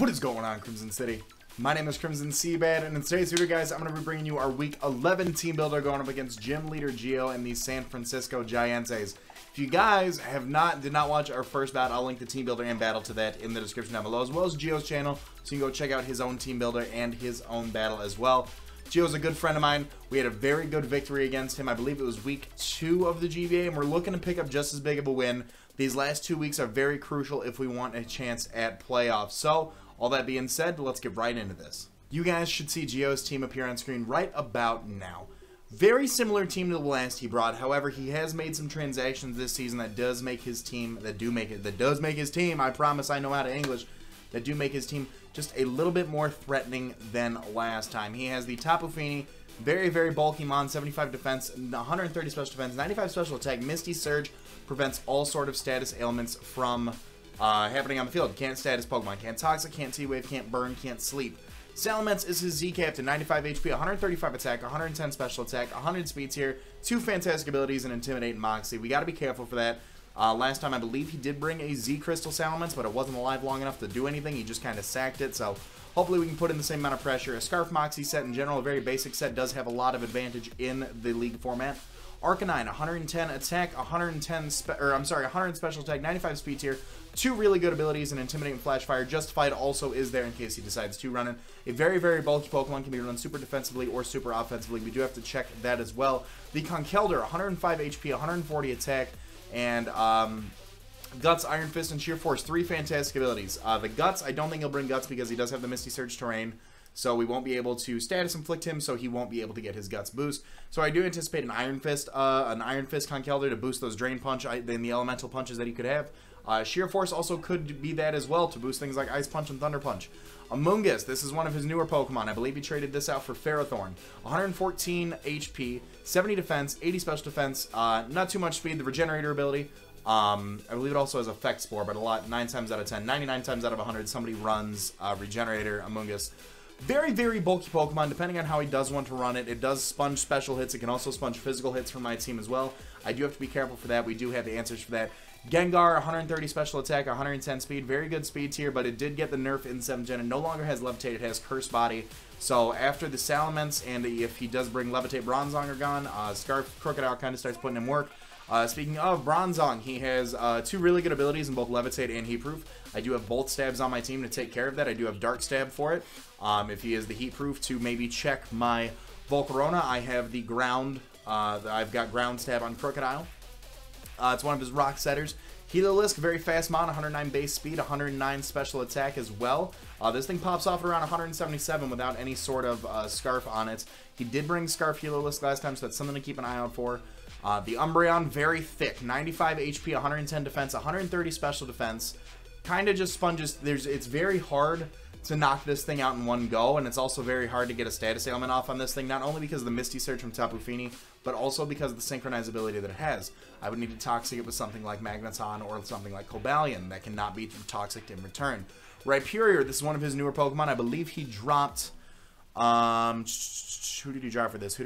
What is going on, Crimson City? My name is Crimson CBAD, and in today's video, guys, I'm going to be bringing you our Week 11 team builder going up against gym leader Gio and the San Francisco GiEnteis. If you guys did not watch our first battle, I'll link the team builder and battle to that in the description down below, as well as Gio's channel, so you can go check out his own team builder and his own battle as well. Gio's a good friend of mine. We had a very good victory against him. I believe it was week 2 of the GBA, and we're looking to pick up just as big of a win. These last 2 weeks are very crucial if we want a chance at playoffs. So, all that being said, let's get right into this. You guys should see Gio's team appear on screen right about now. Very similar team to the last he brought. However, he has made some transactions this season that does make his team, I promise I know how to English, that do make his team just a little bit more threatening than last time. He has the Tapu Fini, very, very bulky mon, 75 defense, 130 special defense, 95 special attack, Misty Surge, prevents all sort of status ailments from happening on the field. Can't status Pokemon, can't Toxic, can't T-Wave, can't Burn, can't Sleep. Salamence is his Z Captain, 95 HP, 135 attack, 110 special attack, 100 speed tier, 2 fantastic abilities, and Intimidate and Moxie. We got to be careful for that. Last time I believe he did bring a Z Crystal Salamence, but it wasn't alive long enough to do anything. He just kind of sacked it, so hopefully we can put in the same amount of pressure. A Scarf Moxie set in general, a very basic set, does have a lot of advantage in the League format. Arcanine, 110 attack, 100 special attack, 95 speed tier, 2 really good abilities, and Intimidate and Flash Fire. Justified also is there in case he decides to run it. A very, very bulky Pokemon, can be run super defensively or super offensively. We do have to check that as well. The Conkeldurr, 105 HP, 140 attack, and Guts, Iron Fist, and Sheer Force, 3 fantastic abilities. The Guts, I don't think he'll bring Guts because he does have the Misty Surge terrain, so we won't be able to status inflict him, so he won't be able to get his Guts boost. So I do anticipate an Iron Fist Conkeldurr to boost those Drain Punch and the Elemental Punches that he could have. Sheer Force also could be that as well to boost things like Ice Punch and Thunder Punch. Amoonguss, this is one of his newer Pokemon. I believe he traded this out for Ferrothorn. 114 HP, 70 defense, 80 special defense, not too much speed, the Regenerator ability. I believe it also has Effect Spore, but 9 times out of 10, 99 times out of 100, somebody runs Regenerator, Amoonguss. Very, very bulky Pokemon, depending on how he does want to run it. It does sponge special hits. It can also sponge physical hits from my team as well. I do have to be careful for that. We do have the answers for that. Gengar, 130 special attack, 110 speed. Very good speed tier, but it did get the nerf in 7th gen and no longer has Levitate. It has Curse Body. So after the Salamence, and if he does bring Levitate, Bronzong are gone. Scarf Crocodile kind of starts putting in work. Speaking of Bronzong, he has 2 really good abilities in both Levitate and Heat Proof. I do have both stabs on my team to take care of that. I do have Dark Stab for it. If he is the Heat Proof to maybe check my Volcarona, I have the Ground. I've got Ground Stab on Crocodile. It's one of his Rock Setters. Heliolisk, very fast mon, 109 base speed, 109 special attack as well. This thing pops off at around 177 without any sort of Scarf on it. He did bring Scarf Heliolisk last time, so that's something to keep an eye out for. The Umbreon, very thick, 95 HP, 110 defense, 130 special defense. Kind of just sponges. It's very hard to knock this thing out in one go, and it's also very hard to get a status ailment off on this thing, not only because of the Misty Surge from Tapu Fini, but also because of the synchronizability that it has. I would need to Toxic it with something like Magneton or something like Cobalion that cannot be Toxic in return. Rhyperior, this is one of his newer Pokemon. I believe he dropped... who did he drop for this?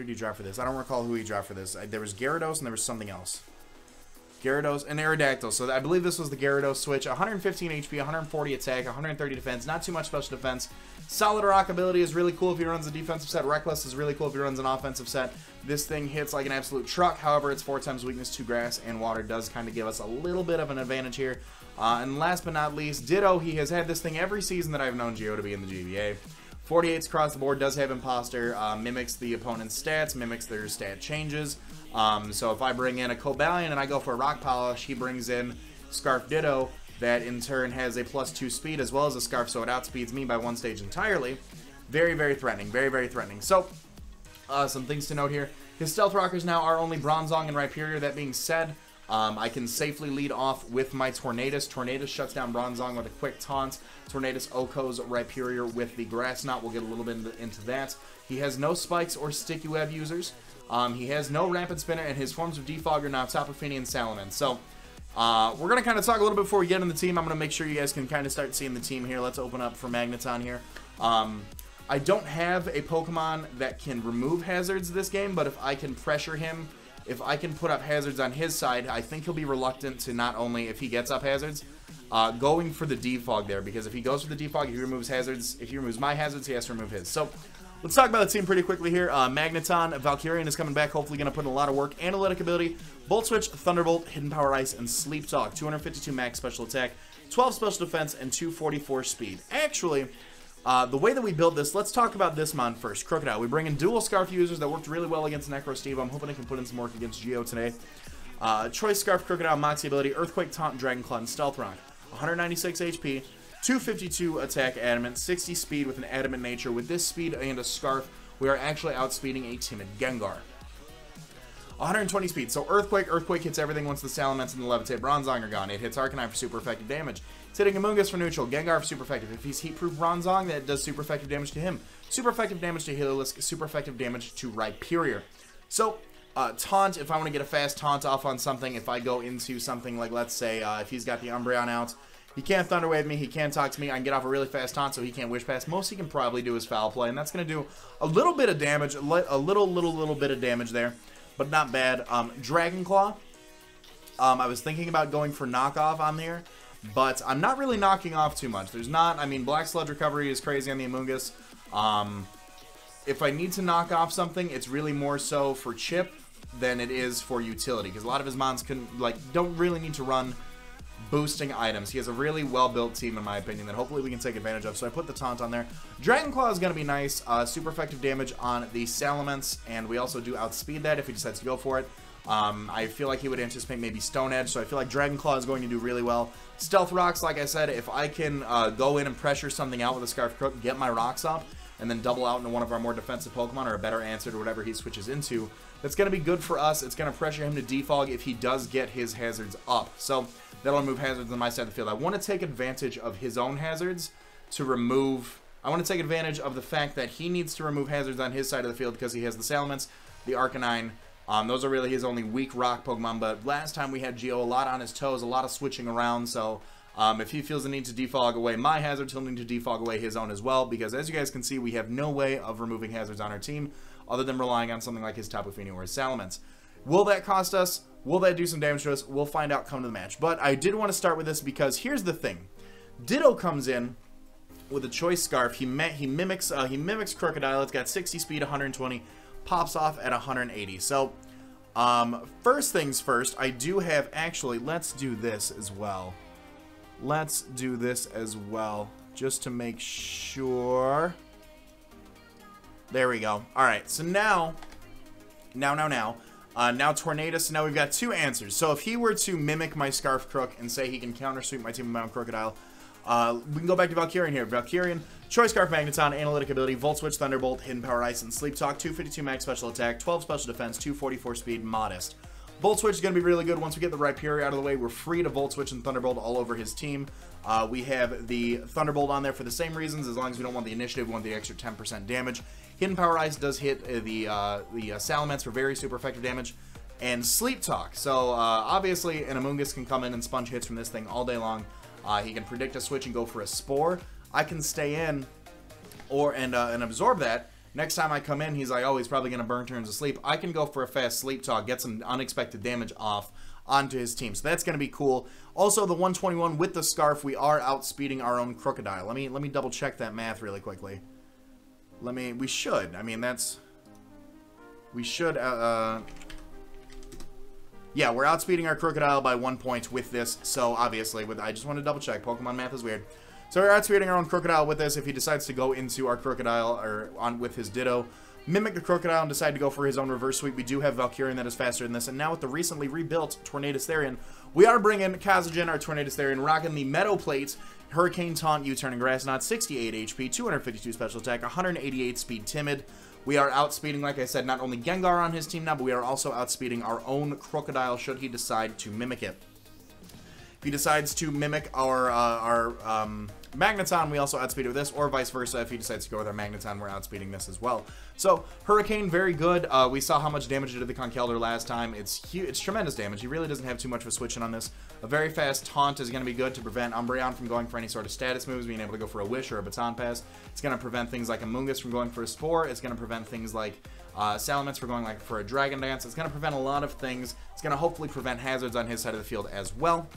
I don't recall who he dropped for this. There was Gyarados and there was something else. Gyarados and Aerodactyl. So I believe this was the Gyarados switch. 115 HP, 140 attack, 130 defense. Not too much special defense. Solid Rock ability is really cool if he runs a defensive set. Reckless is really cool if he runs an offensive set. This thing hits like an absolute truck. However, it's 4 times weakness to grass and water. Does kind of give us a little bit of an advantage here. And last but not least, Ditto. He has had this thing every season that I've known Gio to be in the GBA. 48s across the board, does have Imposter, mimics the opponent's stats, mimics their stat changes. So if I bring in a Cobalion and I go for a Rock Polish, he brings in Scarf Ditto, that in turn has a +2 speed as well as a Scarf, so it outspeeds me by 1 stage entirely. Very, very threatening, very, very threatening. So, some things to note here. His Stealth Rockers now are only Bronzong and Rhyperior. That being said, I can safely lead off with my Tornadus. Tornadus shuts down Bronzong with a quick taunt. Tornadus Okos Rhyperior with the Grass Knot. We'll get a little bit into that. He has no Spikes or Sticky Web users. He has no Rapid Spinner, and his forms of Defog are now Tapu Fini and Salamence. So, we're going to kind of talk a little bit before we get in the team. I'm going to make sure you guys can kind of start seeing the team here. Let's open up for Magneton here. I don't have a Pokemon that can remove hazards this game, but if I can pressure him, if I can put up hazards on his side, I think he'll be reluctant to not only, if he gets up hazards, going for the defog there, because if he goes for the defog, he removes hazards. If he removes my hazards, he has to remove his. So let's talk about the team pretty quickly here. Magneton, Valkyrian is coming back, hopefully going to put in a lot of work. Analytic ability, Volt Switch, Thunderbolt, Hidden Power Ice, and Sleep Talk. 252 max special attack, 12 special defense, and 244 speed. Actually, the way that we build this, let's talk about this mon first. Crocodile. We bring in dual Scarf users that worked really well against Necro Steve. I'm hoping I can put in some work against Geo today. Choice Scarf, Crocodile, Moxie ability, Earthquake, Taunt, Dragon Claw, and Stealth Rock. 196 HP, 252 attack adamant, 60 speed with an adamant nature. With this speed and a Scarf, we are actually outspeeding a timid Gengar. 120 speed, so Earthquake. Earthquake hits everything once the Salamence and the Levitate Bronzong are gone. It hits Arcanine for super effective damage. It's hitting Amoonguss for neutral, Gengar for super effective. If he's Heat-Proof Bronzong, that does super effective damage to him. Super effective damage to Heliolisk, super effective damage to Rhyperior. So, Taunt, if I want to get a fast Taunt off on something, if I go into something like, let's say, if he's got the Umbreon out, he can't Thunder Wave me, he can't talk to me, I can get off a really fast Taunt so he can't Wish Pass. Most he can probably do is Foul Play, and that's going to do a little bit of damage, a little bit of damage there, but not bad. Dragon Claw, I was thinking about going for knockoff on there, but I'm not really knocking off too much. There's not, I mean, Black Sludge Recovery is crazy on the Amoonguss. If I need to knock off something, it's really more so for chip than it is for utility, because a lot of his mons don't really need to run boosting items. He has a really well-built team, in my opinion, that hopefully we can take advantage of. So I put the Taunt on there. Dragon Claw is going to be nice. Super effective damage on the Salamence, and we also do outspeed that if he decides to go for it. I feel like he would anticipate maybe Stone Edge, so I feel like Dragon Claw is going to do really well. Stealth Rocks, like I said, if I can go in and pressure something out with a Scarf Crook, get my rocks up, and then double out into one of our more defensive Pokemon or a better answer to whatever he switches into, that's going to be good for us. It's going to pressure him to defog if he does get his hazards up. So that'll remove hazards on my side of the field. I want to take advantage of his own hazards to remove... I want to take advantage of the fact that he needs to remove hazards on his side of the field because he has the Salamence, the Arcanine. Those are really his only weak rock Pokemon, but last time we had Geo a lot on his toes, a lot of switching around, so if he feels the need to defog away my hazards, he'll need to defog away his own as well, because as you guys can see, we have no way of removing hazards on our team other than relying on something like his Tapu Fini or his Salamence. Will that cost us? Will that do some damage to us? We'll find out come to the match. But I did want to start with this because here's the thing. Ditto comes in with a Choice Scarf. He mimics Crocodile. It's got 60 speed, 120, pops off at 180. So first things first, I do have, actually, let's do this as well. Let's do this as well, just to make sure. There we go. All right, so now Tornadus. Now we've got two answers. So if he were to mimic my Scarf Crook and say he can counter sweep my team with my own Crocodile, we can go back to Valkyrian here. Valkyrian, Choice Scarf, Magneton, Analytic Ability, Volt Switch, Thunderbolt, Hidden Power Ice, and Sleep Talk. 252 max special attack, 12 special defense, 244 speed, modest. Volt Switch is going to be really good. Once we get the Rhyperior out of the way, we're free to Volt Switch and Thunderbolt all over his team. We have the Thunderbolt on there for the same reasons. As long as we don't want the initiative, we want the extra 10% damage. Hidden Power Ice does hit the Salamence for very super effective damage. And Sleep Talk. So, obviously, an Amoonguss can come in and sponge hits from this thing all day long. He can predict a switch and go for a Spore. I can stay in and absorb that. Next time I come in, he's like, oh, he's probably going to burn turns of sleep. I can go for a fast Sleep Talk, get some unexpected damage off onto his team. So that's going to be cool. Also, the 121 with the Scarf, we are outspeeding our own Crocodile. Let me double check that math really quickly. We should. I mean, we should, yeah, we're outspeeding our Crocodile by 1 point with this. So, obviously, I just want to double check. Pokemon math is weird. So we're outspeeding our own Crocodile with this. If he decides to go into our Crocodile or with his Ditto, mimic the Crocodile and decide to go for his own reverse sweep, we do have Valkyrian that is faster than this. And now with the recently rebuilt Tornadus Therian, we are bringing Kazajan, our Tornadus Therian, rocking the Meadow Plate, Hurricane Taunt, U-Turn, and Grass Knot, 68 HP, 252 special attack, 188 speed, timid. We are outspeeding, like I said, not only Gengar on his team now, but we are also outspeeding our own Crocodile should he decide to mimic it. If he decides to mimic our Magneton, we also outspeed it with this, or vice versa. If he decides to go with our Magneton, we're outspeeding this as well. So, Hurricane, very good. We saw how much damage it did to the Conkeldurr last time. It's huge. It's tremendous damage. He really doesn't have too much of a switch in on this. A very fast Taunt is going to be good to prevent Umbreon from going for any sort of status moves, being able to go for a Wish or a Baton Pass. It's going to prevent things like Amoonguss from going for a Spore. It's going to prevent things like Salamence from going for a Dragon Dance. It's going to prevent a lot of things. It's going to hopefully prevent hazards on his side of the field as well.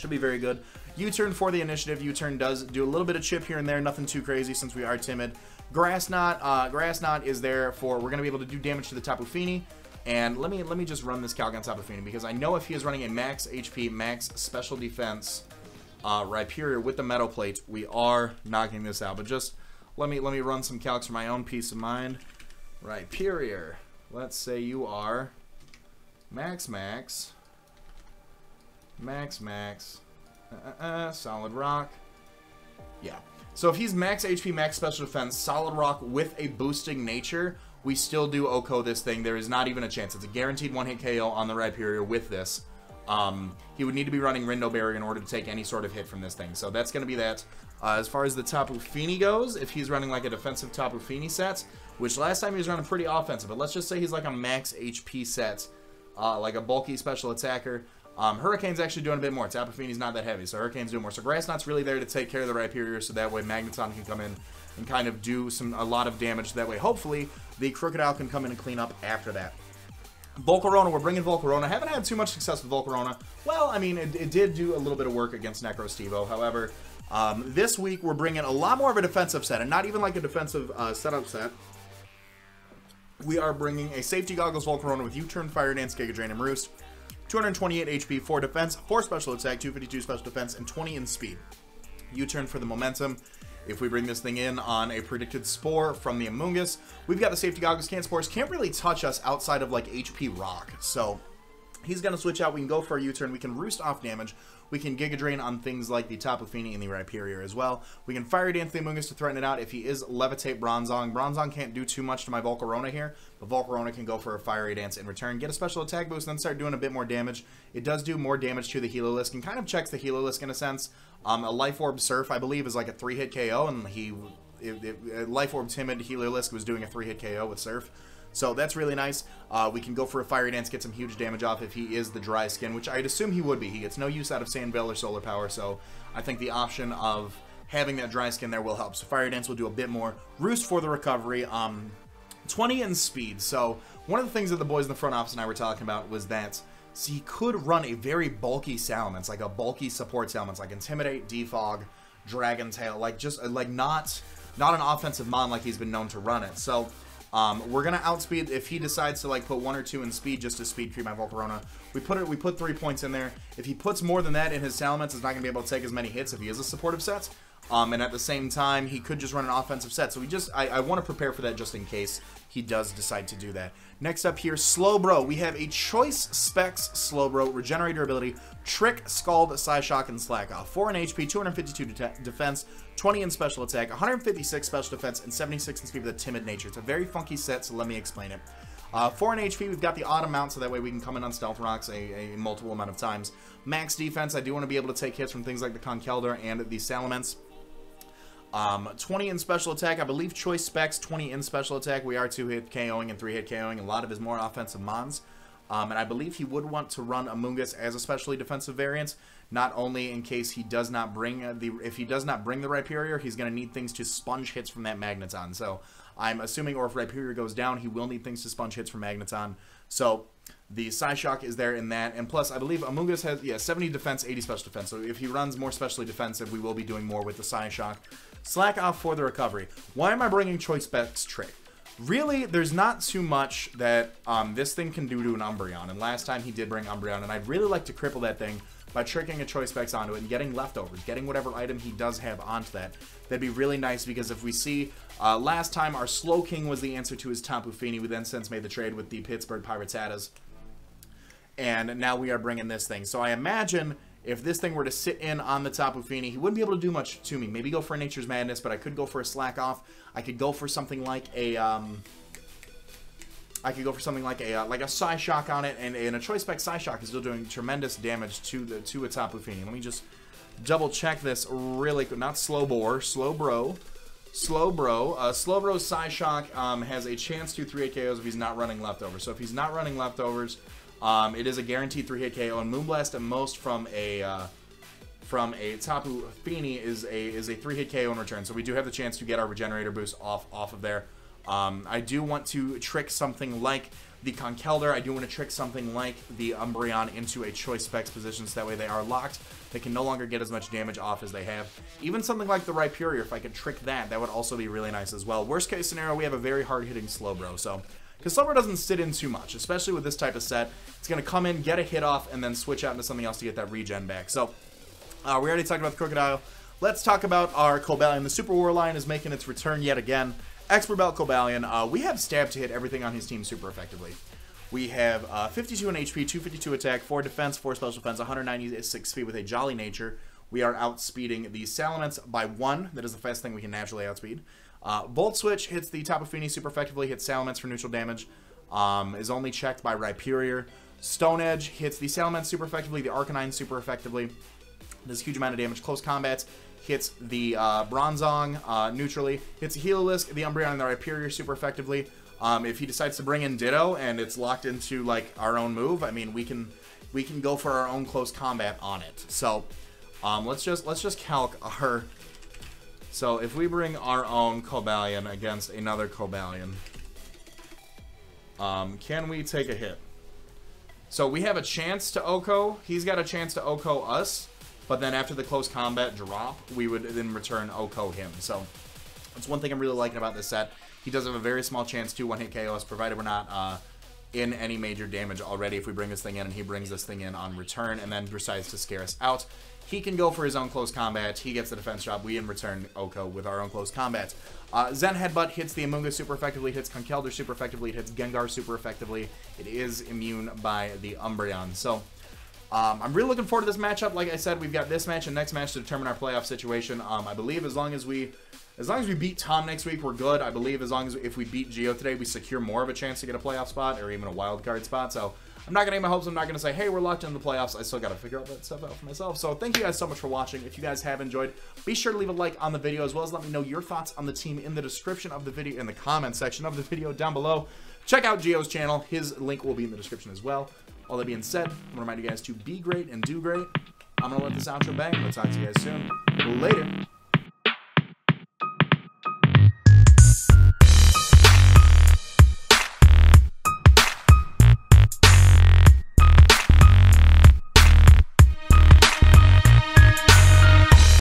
Should be very good. U-turn for the initiative. U-turn does do a little bit of chip here and there. Nothing too crazy since we are timid. Grass Knot is there for, we're going to be able to do damage to the Tapu Fini. And let me just run this calc on Tapu Fini, because I know if he is running a max HP, max special defense Rhyperior with the metal plate, we are knocking this out. But just let me run some calcs for my own peace of mind. Rhyperior. Let's say you are max. Solid Rock. Yeah. So if he's max HP, max special defense, Solid Rock with a boosting nature, we still do OHKO this thing. There is not even a chance. It's a guaranteed one-hit KO on the Rhyperior with this. He would need to be running Rindo Berry in order to take any sort of hit from this thing. So that's going to be that. As far as the Tapu Fini goes, if he's running like a defensive Tapu Fini set, which last time he was running pretty offensive, but let's just say he's like a max HP set, like a bulky special attacker. Hurricane's actually doing a bit more. Tapu Fini's not that heavy, so Hurricane's doing more. So Grass Knot's really there to take care of the Rhyperior, so that way Magneton can come in and kind of do a lot of damage. That way, hopefully, the Crocodile can come in and clean up after that. Volcarona, we're bringing Volcarona. Haven't had too much success with Volcarona. Well, I mean, it did do a little bit of work against Necro Stevo. However, this week we're bringing a lot more of a defensive set, and not even like a defensive setup set. We are bringing a Safety Goggles Volcarona with U-Turn, Fire Dance, Giga Drain, and Roost. 228 HP, 4 defense, 4 special attack, 252 special defense, and 20 in speed. U-turn for the momentum. If we bring this thing in on a predicted Spore from the Amoonguss, we've got the Safety Goggles. Spores can't really touch us outside of like HP Rock. So he's going to switch out. We can go for a U-turn. We can Roost off damage. We can Giga Drain on things like the Tapu Fini and the Rhyperior as well. We can Fire Dance the Amoonguss to threaten it out. If he is Levitate Bronzong, Bronzong can't do too much to my Volcarona here, but Volcarona can go for a Fiery Dance in return, get a special attack boost, and then start doing a bit more damage. It does do more damage to the Heliolisk and kind of checks the Heliolisk in a sense. A Life Orb Surf, I believe, is like a 3-hit KO, and Life Orb Timid Heliolisk was doing a 3-hit KO with Surf. So that's really nice. We can go for a Fiery Dance, get some huge damage off if he is the Dry Skin, which I'd assume he would be. He gets no use out of Sandveil or Solar Power, so I think the option of having that Dry Skin there will help. So Fiery Dance will do a bit more. Roost for the recovery. 20 in speed. So one of the things that the boys in the front office and I were talking about was that he could run a very bulky Salamence, like a bulky support Salamence, like Intimidate, Defog, Dragon Tail, like just like not an offensive mon like he's been known to run it. So we're gonna outspeed if he decides to like put 1 or 2 in speed just to speed creep my Volcarona. We put 3 points in there. If he puts more than that in his Salamence, it's not gonna be able to take as many hits if he is a supportive set. And at the same time, he could just run an offensive set. So I want to prepare for that just in case he does decide to do that. Next up here, Slowbro. We have a Choice Specs Slowbro, Regenerator ability, Trick, Scald, Psyshock, and Slack Off. 4 in HP, 252 defense, 20 in special attack, 156 special defense, and 76 in speed with a timid nature. It's a very funky set, so let me explain it. 4 in HP, we've got the Autumn Mount, so that way we can come in on Stealth Rocks a multiple amount of times. Max defense, I do want to be able to take hits from things like the Conkeldurr and the Salamence. 20 in special attack. I believe Choice Specs 20 in special attack. We are 2-hit KOing and 3-hit KOing a lot of his more offensive mons. And I believe he would want to run Amoonguss as a specially defensive variant, not only in case he does not bring if he does not bring the Rhyperior, he's going to need things to sponge hits from that Magneton. So I'm assuming, or if Rhyperior goes down, he will need things to sponge hits from Magneton. So the Psyshock is there in that, and plus I believe Amoonguss has 70 defense, 80 special defense. So if he runs more specially defensive, we will be doing more with the Psyshock. Slack Off for the recovery. Why am I bringing Choice Specs Trick? Really, there's not too much that this thing can do to an Umbreon, and last time he did bring Umbreon, and I'd really like to cripple that thing by tricking a Choice Specs onto it and getting leftovers, getting whatever item he does have onto that. That'd be really nice, because if we see, last time our Slow King was the answer to his Tapu Fini. We then since made the trade with the Pittsburgh Piratas, and now we are bringing this thing. So I imagine if this thing were to sit in on the Tapu Fini, he wouldn't be able to do much to me. Maybe go for a Nature's Madness, but I could go for a Slack Off. I could go for something like a Psyshock on it, and a Choice Spec Psyshock is still doing tremendous damage to a Tapu Fini. Let me just double check this really quick. Not Slowbro, Slowbro. Slowbro Psyshock has a chance to 3-hit KOs if he's not running leftovers. So if he's not running leftovers, it is a guaranteed 3-hit KO, and Moonblast at most from a Tapu Fini is a 3-hit KO in return. So we do have the chance to get our Regenerator boost off of there. I do want to trick something like the Conkelder. I do want to trick something like the Umbreon into a choice specs position so that way they are locked. They can no longer get as much damage off as they have. Even something like the Rhyperior, if I could trick that, that would also be really nice as well. Worst case scenario, we have a very hard-hitting Slowbro, so... Because Slowbro doesn't sit in too much, especially with this type of set. It's going to come in, get a hit off, and then switch out into something else to get that regen back. So, we already talked about the Crocodile. Let's talk about our Cobalion. The Super War line is making its return yet again. Expert Belt Cobalion. We have Stab to hit everything on his team super effectively. We have 52 in HP, 252 attack, 4 defense, 4 special defense, 196 speed with a Jolly Nature. We are outspeeding the Salamence by 1. That is the fastest thing we can naturally outspeed. Volt Switch hits the Tapu Fini super effectively, hits Salamence for neutral damage, is only checked by Rhyperior. Stone Edge hits the Salamence super effectively, the Arcanine super effectively, does a huge amount of damage. Close Combats hits the Bronzong neutrally, hits Heliolisk, the Umbreon, and the Rhyperior super effectively. If he decides to bring in Ditto and it's locked into like our own move, I mean we can go for our own close combat on it. So let's just calc our. So if we bring our own Cobalion against another Cobalion, can we take a hit? So we have a chance to OHKO. He's got a chance to OHKO us, but then after the close combat drop, we would then return OHKO him. So that's one thing I'm really liking about this set. He does have a very small chance to one-hit KO us, provided we're not in any major damage already. If we bring this thing in and he brings this thing in on return and then decides to scare us out, he can go for his own close combat. He gets the defense drop. We in return OHKO with our own close combat. Zen Headbutt hits the Amoonguss super effectively, hits Conkelder super effectively, it hits Gengar super effectively. It is immune by the Umbreon. So I'm really looking forward to this matchup. Like I said, we've got this match and next match to determine our playoff situation. I believe as long as we beat Tom next week, we're good. I believe if we beat Geo today, we secure more of a chance to get a playoff spot or even a wild card spot. So I'm not going to get my hopes. I'm not going to say, hey, we're locked in the playoffs. I still got to figure out that stuff out for myself. So thank you guys so much for watching. If you guys have enjoyed, be sure to leave a like on the video, as well as let me know your thoughts on the team in the description of the video, in the comment section of the video down below. Check out Geo's channel. His link will be in the description as well. All that being said, I want to remind you guys to be great and do great. I'm going to let this outro bang. I'll talk to you guys soon. Later.